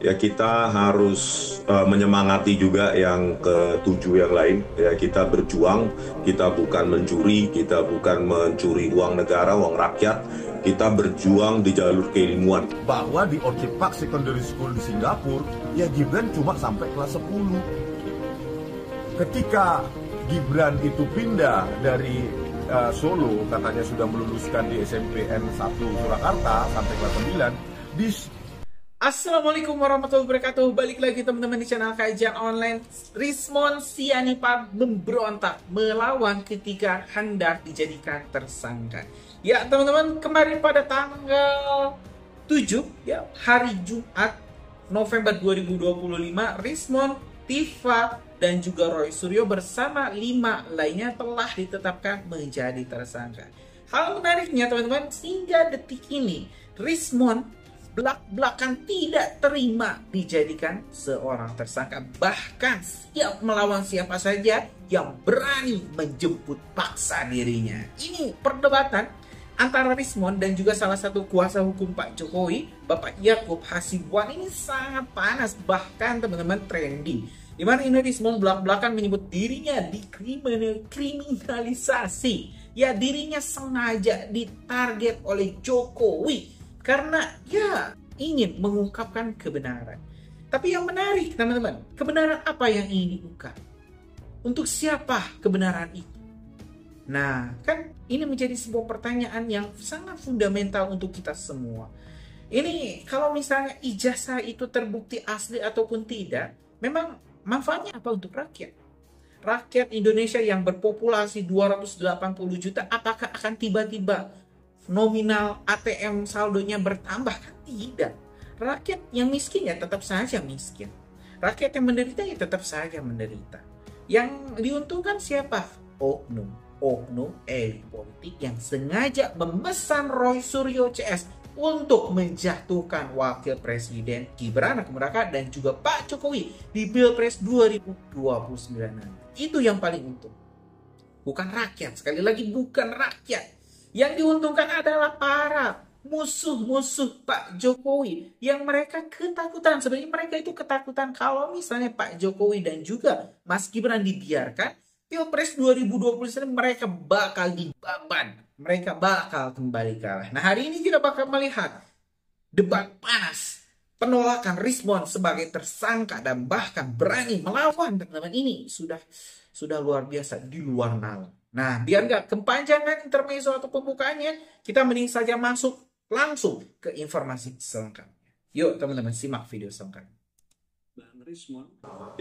Ya kita harus menyemangati juga yang ketujuh yang lain. Ya kita berjuang, kita bukan mencuri, kita bukan mencuri uang negara, uang rakyat. Kita berjuang di jalur keilmuan. Bahwa di Orchid Park Secondary School di Singapura, ya Gibran cuma sampai kelas 10. Ketika Gibran itu pindah dari Solo, katanya sudah meluluskan di SMPN 1 Surakarta sampai kelas 9, di Assalamualaikum warahmatullahi wabarakatuh. Balik lagi teman-teman di channel Kajian Online. Rizmon Sianipar memberontak melawan ketika hendak dijadikan tersangka. Ya teman-teman, kemarin pada tanggal 7 ya, hari Jumat November 2025, Rizmon, Tifa, dan juga Roy Suryo bersama 5 lainnya telah ditetapkan menjadi tersangka. Hal menariknya teman-teman, hingga detik ini Rizmon belak-belakan tidak terima dijadikan seorang tersangka, bahkan siap melawan siapa saja yang berani menjemput paksa dirinya. Ini perdebatan antara Rizmon dan juga salah satu kuasa hukum Pak Jokowi, Bapak Yakub Hasibuan, ini sangat panas, bahkan teman-teman trending. Di mana ini Rizmon belak-belakan menyebut dirinya dikriminalisasi. Ya, dirinya sengaja ditarget oleh Jokowi karena ya ingin mengungkapkan kebenaran. Tapi yang menarik teman-teman, kebenaran apa yang ingin diungkap? Untuk siapa kebenaran itu? Nah, kan ini menjadi sebuah pertanyaan yang sangat fundamental untuk kita semua. Ini kalau misalnya ijazah itu terbukti asli ataupun tidak, memang manfaatnya apa untuk rakyat? Rakyat Indonesia yang berpopulasi 280 juta, apakah akan tiba-tiba nominal ATM saldonya bertambah? Kan tidak. Rakyat yang miskin ya tetap saja miskin. Rakyat yang menderita ya tetap saja menderita. Yang diuntungkan siapa? Oknum elit politik yang sengaja memesan Roy Suryo CS untuk menjatuhkan Wakil Presiden Gibran Rakareka dan juga Pak Jokowi di Pilpres 2029 nanti. Itu yang paling untung. Bukan rakyat, sekali lagi bukan rakyat. Yang diuntungkan adalah para musuh-musuh Pak Jokowi yang mereka ketakutan. Sebenarnya mereka itu ketakutan kalau misalnya Pak Jokowi dan juga Mas Gibran dibiarkan, Pilpres 2029 mereka bakal dibabat. Mereka bakal kembali kalah. Nah, hari ini kita bakal melihat debat panas, penolakan Rizmon sebagai tersangka dan bahkan berani melawan teman-teman. Ini sudah luar biasa, di luar nalar. Nah, biar nggak kepanjangan intermezzo atau pembukaannya, kita mending saja masuk langsung ke informasi selengkapnya. Yuk teman-teman, simak video selengkapnya.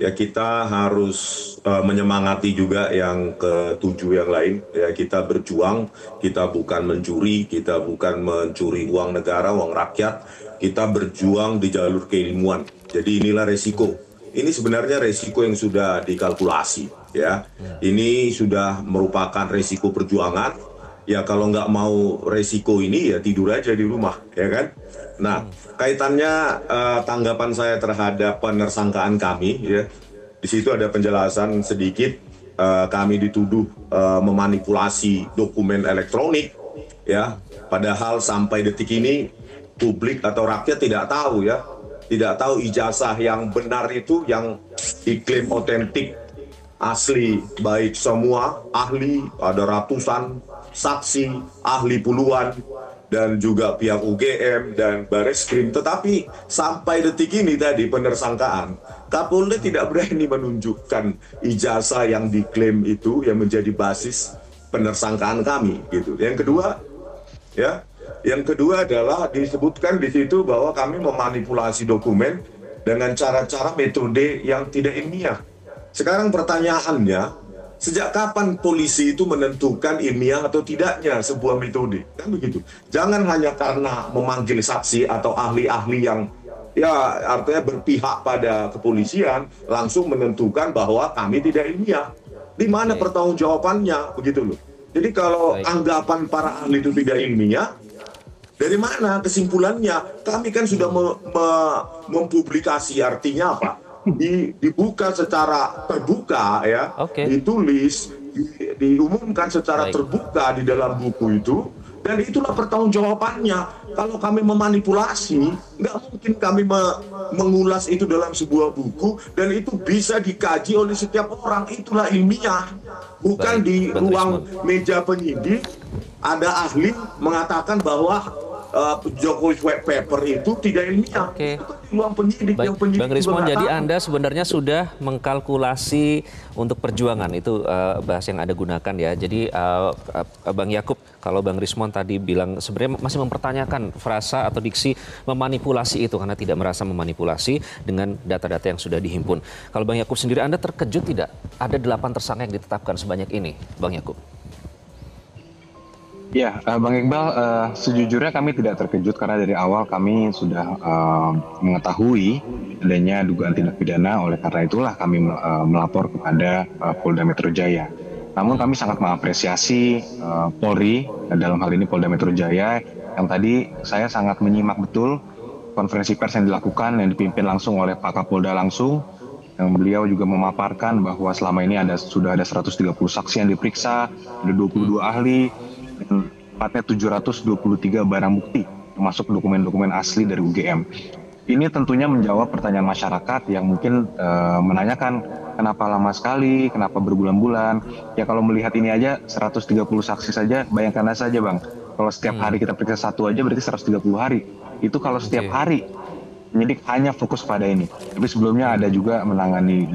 Ya kita harus menyemangati juga yang ketujuh yang lain. Ya kita berjuang, kita bukan mencuri, kita bukan mencuri uang negara, uang rakyat. Kita berjuang di jalur keilmuan. Jadi inilah resiko. Ini sebenarnya resiko yang sudah dikalkulasi. Ya, ini sudah merupakan resiko perjuangan. Ya kalau nggak mau resiko ini ya tidur aja di rumah, ya kan? Nah, kaitannya tanggapan saya terhadap penersangkaan kami, ya, di situ ada penjelasan sedikit. Kami dituduh memanipulasi dokumen elektronik, ya. Padahal sampai detik ini publik atau rakyat tidak tahu, ya, tidak tahu ijazah yang benar itu yang diklaim otentik asli, baik semua ahli, ada ratusan saksi, ahli puluhan, dan juga pihak UGM dan Bareskrim. Tetapi sampai detik ini tadi penersangkaan, Kapolda tidak berani menunjukkan ijazah yang diklaim itu yang menjadi basis penersangkaan kami, gitu. Yang kedua, ya, yang kedua adalah disebutkan di situ bahwa kami memanipulasi dokumen dengan cara-cara metode yang tidak ilmiah. Sekarang pertanyaannya, sejak kapan polisi itu menentukan ilmiah atau tidaknya sebuah metode? Kan begitu. Jangan hanya karena memanggil saksi atau ahli-ahli yang ya artinya berpihak pada kepolisian langsung menentukan bahwa kami tidak ilmiah. Di mana pertanggungjawabannya? Begitu loh. Jadi kalau anggapan para ahli itu tidak ilmiah, dari mana kesimpulannya? Kami kan sudah mempublikasi, artinya apa? Dibuka secara terbuka, ya, ditulis, diumumkan secara terbuka di dalam buku itu, dan itulah pertanggungjawabannya. Kalau kami memanipulasi, nggak mungkin kami mengulas itu dalam sebuah buku dan itu bisa dikaji oleh setiap orang. Itulah ilmiah. Bukan Baik, di Bang ruang Rismon. meja penyidik ada ahli mengatakan bahwa Jokowi white paper itu tidak ilmiah. Oke. Itu kan di ruang penyidik yang Baik, penyidik Bang Rismon, juga nggak jadi tahu. Anda sebenarnya sudah mengkalkulasi untuk perjuangan, itu bahasa yang Anda gunakan ya. Jadi Bang Yakub, kalau Bang Rismon tadi bilang sebenarnya masih mempertanyakan frasa atau diksi memanipulasi itu karena tidak merasa memanipulasi dengan data-data yang sudah dihimpun. Kalau Bang Yakub sendiri, Anda terkejut tidak ada 8 tersangka yang ditetapkan sebanyak ini, Bang Yakub? Ya, Bang Iqbal, sejujurnya kami tidak terkejut karena dari awal kami sudah mengetahui adanya dugaan tindak pidana, oleh karena itulah kami melapor kepada Polda Metro Jaya. Namun kami sangat mengapresiasi Polri, dalam hal ini Polda Metro Jaya, yang tadi saya sangat menyimak betul konferensi pers yang dilakukan, yang dipimpin langsung oleh Pak Kapolda langsung, yang beliau juga memaparkan bahwa selama ini sudah ada 130 saksi yang diperiksa, ada 22 ahli, dan tepatnya 723 barang bukti, termasuk dokumen-dokumen asli dari UGM. Ini tentunya menjawab pertanyaan masyarakat yang mungkin menanyakan kenapa lama sekali, kenapa berbulan-bulan. Ya kalau melihat ini aja 130 saksi saja, bayangkan saja Bang, kalau setiap hari kita periksa satu aja berarti 130 hari. Itu kalau setiap hari penyidik hanya fokus pada ini. Tapi sebelumnya ada juga menangani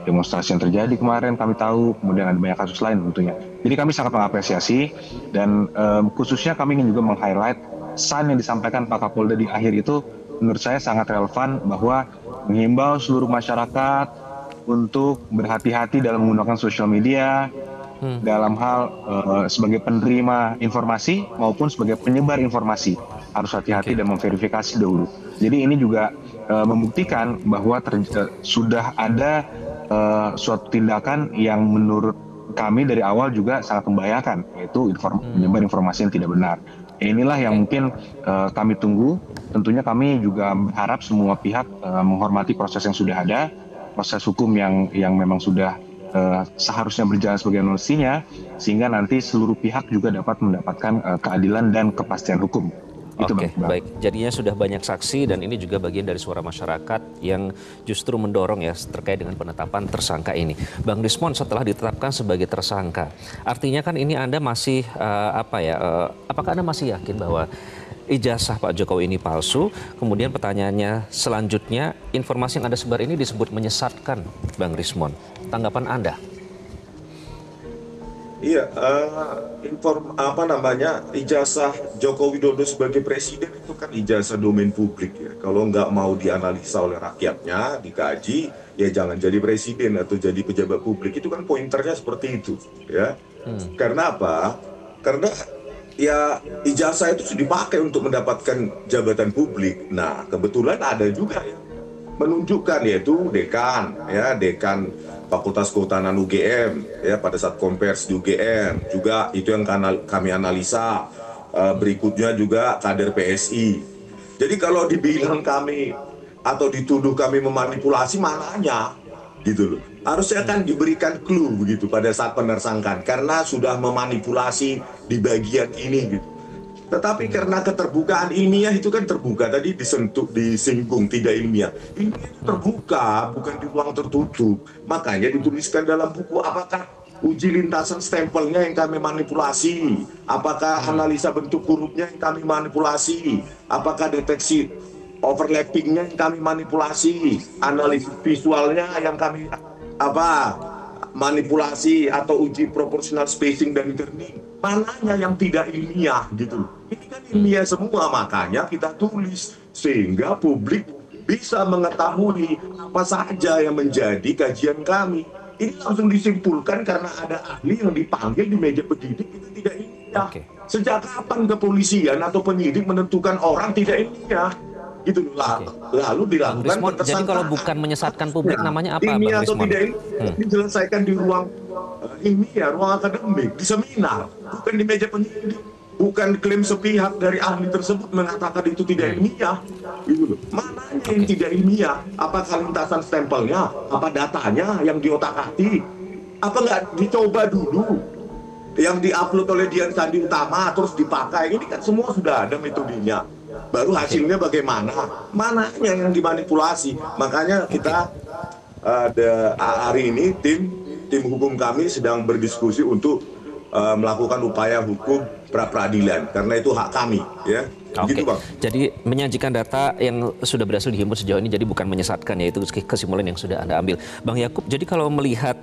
demonstrasi yang terjadi kemarin, kami tahu, kemudian ada banyak kasus lain tentunya. Jadi kami sangat mengapresiasi dan khususnya kami ingin juga meng-highlight pesan yang disampaikan Pak Kapolda di akhir itu menurut saya sangat relevan, bahwa menghimbau seluruh masyarakat untuk berhati-hati dalam menggunakan sosial media, dalam hal sebagai penerima informasi maupun sebagai penyebar informasi. Harus hati-hati dan memverifikasi dahulu. Jadi ini juga membuktikan bahwa sudah ada suatu tindakan yang menurut kami dari awal juga sangat membahayakan, yaitu menyebar informasi yang tidak benar. Inilah yang mungkin kami tunggu. Tentunya kami juga berharap semua pihak menghormati proses yang sudah ada, proses hukum yang memang sudah seharusnya berjalan sebagai mestinya, sehingga nanti seluruh pihak juga dapat mendapatkan keadilan dan kepastian hukum. Oke, baik. Jadinya sudah banyak saksi dan ini juga bagian dari suara masyarakat yang justru mendorong ya terkait dengan penetapan tersangka ini. Bang Rismon, setelah ditetapkan sebagai tersangka, artinya kan ini Anda masih apakah Anda masih yakin bahwa ijazah Pak Jokowi ini palsu? Kemudian pertanyaannya selanjutnya, informasi yang Anda sebar ini disebut menyesatkan, Bang Rismon. Tanggapan Anda? Iya, ijazah Joko Widodo sebagai presiden itu kan ijazah domain publik ya. Kalau nggak mau dianalisa oleh rakyatnya, dikaji, ya jangan jadi presiden atau jadi pejabat publik. Itu kan pointernya seperti itu, ya. Karena apa? Karena ya ijazah itu dipakai untuk mendapatkan jabatan publik. Nah, kebetulan ada juga yang menunjukkan, yaitu dekan Fakultas Kehutanan UGM ya, pada saat konversi di UGM juga itu yang kami analisa. Berikutnya juga kader PSI. Jadi kalau dibilang kami atau dituduh kami memanipulasi, mananya gitu loh. Harusnya kan diberikan clue begitu pada saat penersangkaan, karena sudah memanipulasi di bagian ini gitu. Tetapi karena keterbukaan ilmiah itu kan terbuka, tadi disinggung tidak ilmiah. Ini terbuka, bukan di ruang tertutup. Makanya dituliskan dalam buku apakah uji lintasan stempelnya yang kami manipulasi, apakah analisa bentuk hurufnya yang kami manipulasi, apakah deteksi overlappingnya yang kami manipulasi, analisis visualnya yang kami manipulasi, atau uji proportional spacing dan turning. Mananya yang tidak ilmiah gitu. Ini kan ilmiah semua, makanya kita tulis sehingga publik bisa mengetahui apa saja yang menjadi kajian kami. Ini langsung disimpulkan karena ada ahli yang dipanggil di meja penyidik itu tidak ilmiah. Sejak kapan kepolisian atau penyidik menentukan orang tidak ilmiah? Gitu lah. Lalu dilakukan Rismon, jadi kalau bukan menyesatkan publik namanya apa, ilmiah Bang atau Rismon? tidak ilmiah diselesaikan di ruang ilmiah, ruang akademik, di seminar, bukan di meja penyidik. Bukan klaim sepihak dari ahli tersebut mengatakan itu tidak ilmiah. Gitu loh. Mananya yang tidak ilmiah? Apakah lintasan stempelnya? Apa datanya yang diotak-atik? Apa nggak dicoba dulu? yang diupload oleh Dian Sandi Utama terus dipakai, ini kan semua sudah ada metodenya. Baru hasilnya bagaimana, mananya yang dimanipulasi. Makanya kita ada hari ini tim hukum kami sedang berdiskusi untuk melakukan upaya hukum pra-peradilan karena itu hak kami, ya. Oke, Gitu, Bang. jadi menyajikan data yang sudah berhasil dihimpun sejauh ini, jadi bukan menyesatkan, yaitu kesimpulan yang sudah Anda ambil. Bang Yakub, jadi kalau melihat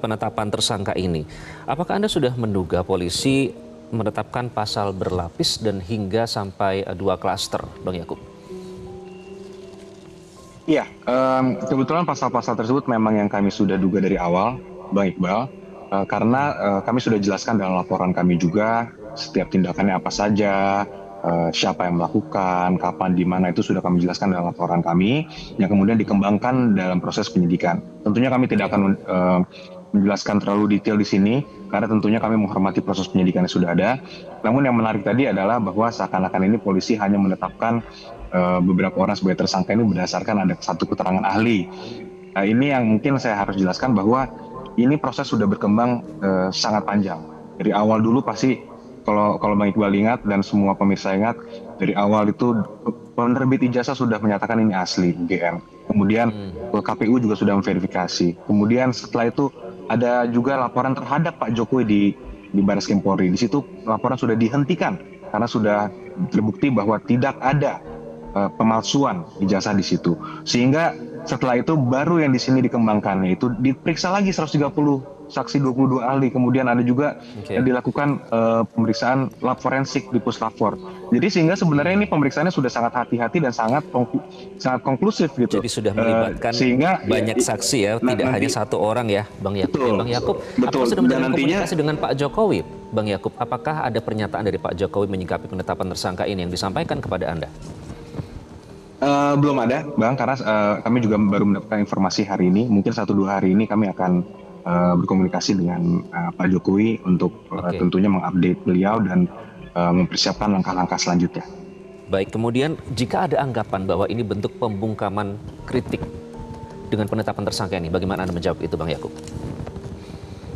penetapan tersangka ini, apakah Anda sudah menduga polisi menetapkan pasal berlapis dan hingga sampai 2 klaster, Bang Yakub? Iya, kebetulan pasal-pasal tersebut memang yang kami sudah duga dari awal, Bang Iqbal, karena kami sudah jelaskan dalam laporan kami juga setiap tindakannya apa saja, siapa yang melakukan, kapan, di mana, itu sudah kami jelaskan dalam laporan kami yang kemudian dikembangkan dalam proses penyidikan. Tentunya kami tidak akan menjelaskan terlalu detail di sini karena tentunya kami menghormati proses penyidikan yang sudah ada. Namun yang menarik tadi adalah bahwa seakan-akan ini polisi hanya menetapkan beberapa orang sebagai tersangka ini berdasarkan ada satu keterangan ahli. Nah, ini yang mungkin saya harus jelaskan bahwa ini proses sudah berkembang sangat panjang. Dari awal dulu pasti kalau Bang Iqbal ingat dan semua pemirsa ingat, dari awal itu penerbit ijazah sudah menyatakan ini asli UGM. Kemudian KPU juga sudah memverifikasi. Kemudian setelah itu ada juga laporan terhadap Pak Jokowi di Barreskrim Polri. Di situ laporan sudah dihentikan karena sudah terbukti bahwa tidak ada pemalsuan ijazah di situ. Sehingga setelah itu baru yang di sini dikembangkan, yaitu diperiksa lagi 130 saksi, 22 ahli, kemudian ada juga yang dilakukan pemeriksaan lab forensik di Puslapfor. Jadi sehingga sebenarnya ini pemeriksaannya sudah sangat hati-hati dan sangat konklusif gitu. Jadi sudah melibatkan sehingga banyak saksi ya, tidak hanya satu orang ya, Bang Yakub. Betul, Bang Yakub, betul. apakah sudah menjalin Dan nantinya, komunikasi dengan Pak Jokowi? Bang Yakub, apakah ada pernyataan dari Pak Jokowi menyikapi penetapan tersangka ini yang disampaikan kepada Anda? Belum ada, Bang, karena kami juga baru mendapatkan informasi hari ini. Mungkin 1-2 hari ini kami akan berkomunikasi dengan Pak Jokowi untuk tentunya mengupdate beliau dan mempersiapkan langkah-langkah selanjutnya. Baik, kemudian jika ada anggapan bahwa ini bentuk pembungkaman kritik dengan penetapan tersangka ini, bagaimana Anda menjawab itu, Bang Yakub?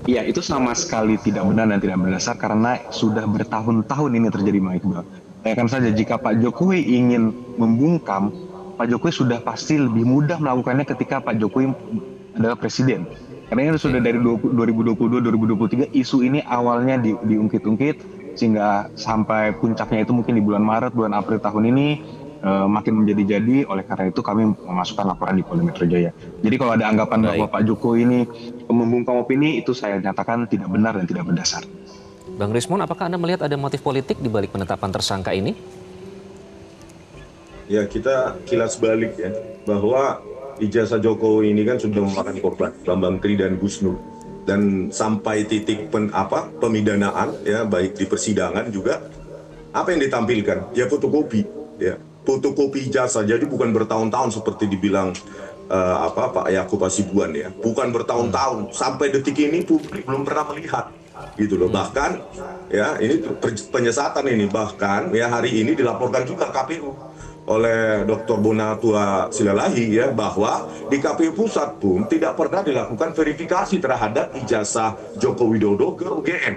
Iya, itu sama sekali tidak benar dan tidak berdasar karena sudah bertahun-tahun ini terjadi, Bang Iqbal. Bayangkan saja jika Pak Jokowi ingin membungkam, Pak Jokowi sudah pasti lebih mudah melakukannya ketika Pak Jokowi adalah presiden. Karena ini sudah dari 2022-2023 isu ini awalnya diungkit-ungkit sehingga sampai puncaknya itu mungkin di bulan Maret, bulan April tahun ini makin menjadi-jadi. Oleh karena itu kami memasukkan laporan di Polda Metro Jaya. Jadi kalau ada anggapan bahwa Pak Jokowi ini membungkam opini, itu saya nyatakan tidak benar dan tidak berdasar. Bang Rismon, apakah Anda melihat ada motif politik di balik penetapan tersangka ini? Ya, kita kilas balik ya, bahwa ijazah Jokowi ini kan sudah memakan korban Bambang Tri dan Gus Nur, dan sampai titik pemidanaan ya, baik di persidangan juga apa yang ditampilkan ya fotokopi ya, fotokopi ijazah. Jadi bukan bertahun-tahun seperti dibilang Pak Yakub Hasibuan ya, bukan bertahun-tahun, sampai detik ini publik belum pernah melihat gitu loh. Bahkan ya ini penyesatan ini, bahkan ya hari ini dilaporkan juga KPU oleh Dr. Bonatua Silalahi ya, bahwa di KPU Pusat pun tidak pernah dilakukan verifikasi terhadap ijazah Joko Widodo ke UGM.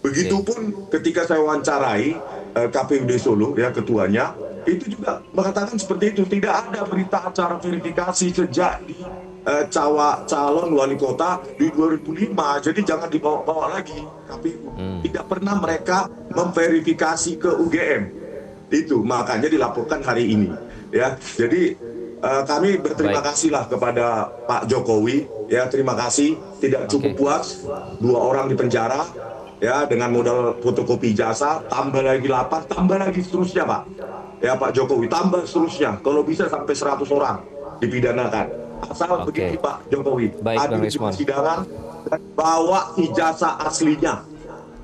Begitupun ketika saya wawancarai KPUD Solo ya, ketuanya itu juga mengatakan seperti itu, tidak ada berita acara verifikasi sejak di calon wali kota di 2005. Jadi jangan dibawa-bawa lagi KPU. Tidak pernah mereka memverifikasi ke UGM. Itu makanya dilaporkan hari ini ya. Jadi kami berterima kasihlah kepada Pak Jokowi ya, terima kasih, tidak cukup puas 2 orang di penjara ya dengan modal fotokopi jasa, tambah lagi 8, tambah lagi seterusnya Pak ya, Pak Jokowi tambah seterusnya, kalau bisa sampai 100 orang dipidanakan asal begitu Pak Jokowi. Hadir di persidangan dan bawa ijazah aslinya.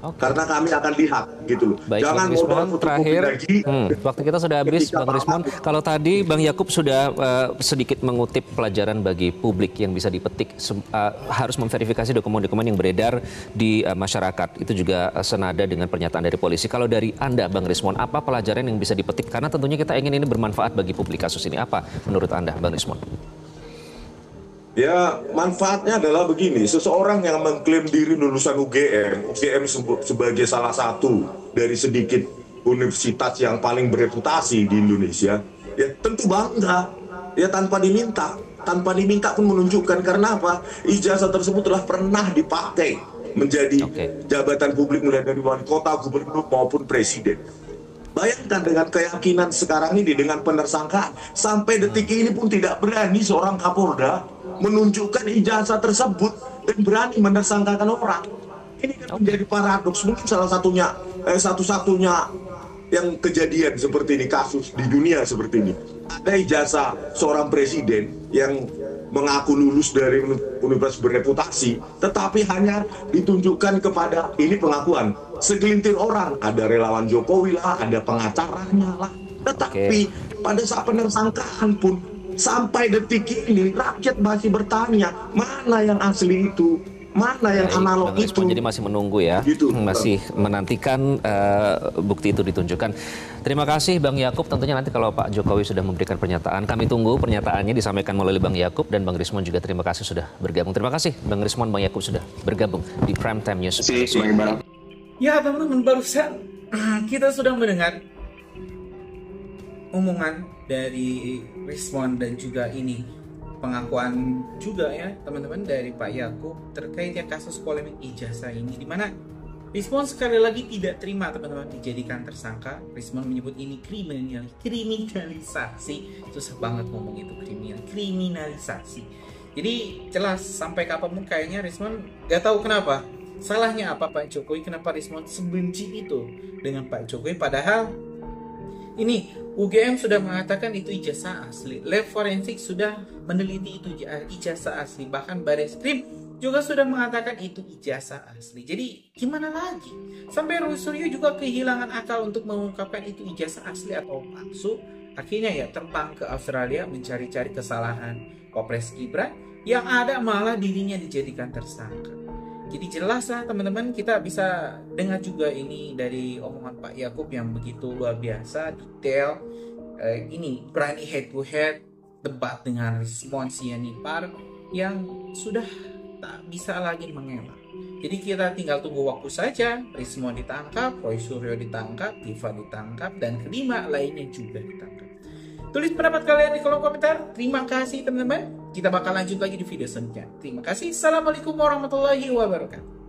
Karena kami akan lihat gitu loh. Baik, jangan modal terakhir lagi. Waktu kita sudah habis, Bang Rismon. Kalau tadi Bang Yakub sudah sedikit mengutip pelajaran bagi publik yang bisa dipetik, harus memverifikasi dokumen-dokumen yang beredar di masyarakat. Itu juga senada dengan pernyataan dari polisi. Kalau dari Anda, Bang Rismon, apa pelajaran yang bisa dipetik? Karena tentunya kita ingin ini bermanfaat bagi publik kasus ini. Apa menurut Anda, Bang Rismon? Ya, manfaatnya adalah begini, seseorang yang mengklaim diri lulusan UGM sebagai salah satu dari sedikit universitas yang paling bereputasi di Indonesia, ya tentu bangga, ya tanpa diminta pun menunjukkan. Karena apa? Ijazah tersebut telah pernah dipakai menjadi jabatan publik mulai dari wali kota, gubernur maupun presiden. Bayangkan dengan keyakinan sekarang ini, dengan penersangkaan, sampai detik ini pun tidak berani seorang Kapolda menunjukkan ijazah tersebut dan berani menersangkakan orang. Ini kan menjadi paradoks. Mungkin salah satunya, satu-satunya yang kejadian seperti ini, kasus di dunia seperti ini. Ada ijazah seorang presiden yang mengaku lulus dari universitas bereputasi, tetapi hanya ditunjukkan kepada, ini pengakuan segelintir orang, ada relawan Jokowi lah, ada pengacaranya lah. Tetapi pada saat penersangkaan pun sampai detik ini rakyat masih bertanya, mana yang asli itu, mana yang analog Bang itu. Jadi masih menunggu ya, Gitu. masih menantikan bukti itu ditunjukkan. Terima kasih Bang Yakub. Tentunya nanti kalau Pak Jokowi sudah memberikan pernyataan, kami tunggu pernyataannya disampaikan melalui Bang Yakub, dan Bang Rismon juga terima kasih sudah bergabung. Terima kasih Bang Rismon, Bang Yakub sudah bergabung di Prime Time News. Ya teman-teman, barusan kita sudah mendengar omongan dari Rismon dan juga ini pengakuan juga ya teman-teman dari Pak Yakub terkait ya kasus polemik ijazah ini, dimana Rismon sekali lagi tidak terima teman-teman dijadikan tersangka. Rismon menyebut ini kriminalisasi, susah banget ngomong itu, kriminalisasi. Jadi jelas sampai kapanpun kayaknya Rismon gak tahu kenapa salahnya apa Pak Jokowi, kenapa Rismon sebenci itu dengan Pak Jokowi, padahal ini UGM sudah mengatakan itu ijazah asli, lab forensik sudah meneliti itu ijazah asli, bahkan Bareskrim juga sudah mengatakan itu ijazah asli. Jadi gimana lagi? Sampai Roy Suryo juga kehilangan akal untuk mengungkapkan itu ijazah asli atau palsu. Akhirnya ya terbang ke Australia mencari-cari kesalahan Wapres Gibran, yang ada malah dirinya dijadikan tersangka. Jadi jelas lah teman-teman, kita bisa dengar juga ini dari omongan Pak Yakub yang begitu luar biasa, detail. Ini berani head to head debat dengan Rismon Sianipar yang sudah tak bisa lagi mengelak. Jadi kita tinggal tunggu waktu saja. Rismon ditangkap, Roy Suryo ditangkap, Diva ditangkap, dan kelima lainnya juga ditangkap. Tulis pendapat kalian di kolom komentar. Terima kasih teman-teman. Kita bakal lanjut lagi di video selanjutnya. Terima kasih. Assalamualaikum warahmatullahi wabarakatuh.